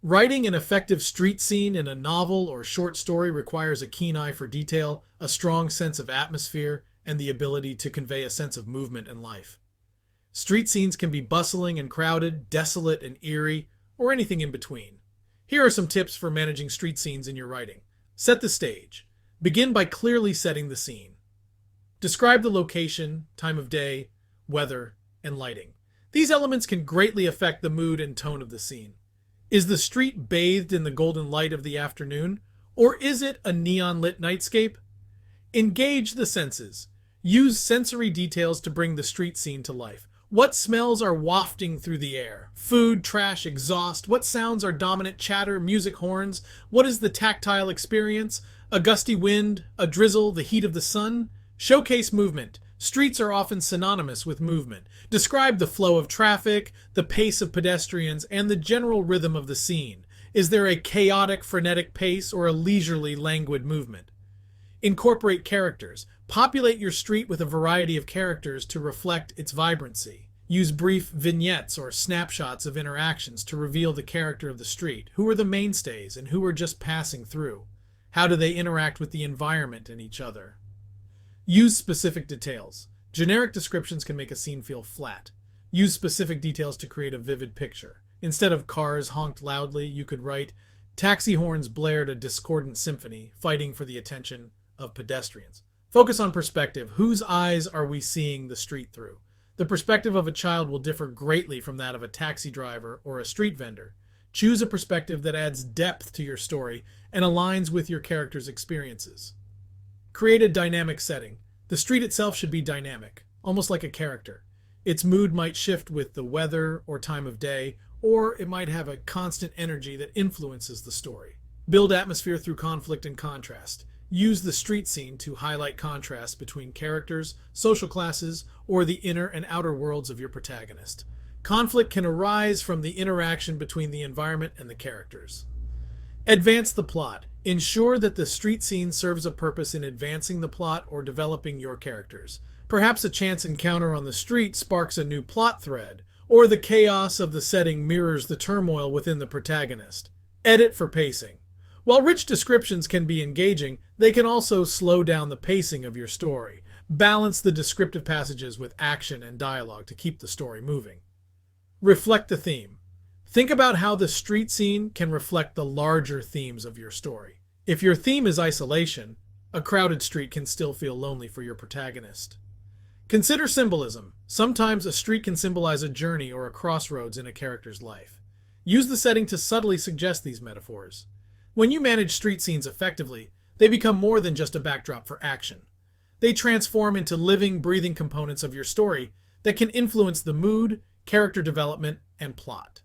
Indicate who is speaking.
Speaker 1: Writing an effective street scene in a novel or short story requires a keen eye for detail, a strong sense of atmosphere, and the ability to convey a sense of movement and life. Street scenes can be bustling and crowded, desolate and eerie, or anything in between. Here are some tips for managing street scenes in your writing. Set the stage. Begin by clearly setting the scene. Describe the location, time of day, weather, and lighting. These elements can greatly affect the mood and tone of the scene. Is the street bathed in the golden light of the afternoon, or is it a neon-lit nightscape? Engage the senses. Use sensory details to bring the street scene to life. What smells are wafting through the air? Food, trash, exhaust. What sounds are dominant? Chatter, music, horns. What is the tactile experience? A gusty wind, a drizzle, the heat of the sun? Showcase movement. Streets are often synonymous with movement. Describe the flow of traffic, the pace of pedestrians, and the general rhythm of the scene. Is there a chaotic, frenetic pace or a leisurely, languid movement? Incorporate characters. Populate your street with a variety of characters to reflect its vibrancy. Use brief vignettes or snapshots of interactions to reveal the character of the street. Who are the mainstays and who are just passing through? How do they interact with the environment and each other? Use specific details. Generic descriptions can make a scene feel flat. Use specific details to create a vivid picture. Instead of cars honked loudly, you could write, taxi horns blared a discordant symphony, fighting for the attention of pedestrians. Focus on perspective. Whose eyes are we seeing the street through? The perspective of a child will differ greatly from that of a taxi driver or a street vendor. Choose a perspective that adds depth to your story and aligns with your character's experiences. Create a dynamic setting. The street itself should be dynamic, almost like a character. Its mood might shift with the weather or time of day, or it might have a constant energy that influences the story. Build atmosphere through conflict and contrast. Use the street scene to highlight contrast between characters, social classes, or the inner and outer worlds of your protagonist. Conflict can arise from the interaction between the environment and the characters. Advance the plot. Ensure that the street scene serves a purpose in advancing the plot or developing your characters. Perhaps a chance encounter on the street sparks a new plot thread, or the chaos of the setting mirrors the turmoil within the protagonist. Edit for pacing. While rich descriptions can be engaging, they can also slow down the pacing of your story. Balance the descriptive passages with action and dialogue to keep the story moving. Reflect the theme. Think about how the street scene can reflect the larger themes of your story. If your theme is isolation, a crowded street can still feel lonely for your protagonist. Consider symbolism. Sometimes a street can symbolize a journey or a crossroads in a character's life. Use the setting to subtly suggest these metaphors. When you manage street scenes effectively, they become more than just a backdrop for action. They transform into living, breathing components of your story that can influence the mood, character development, and plot.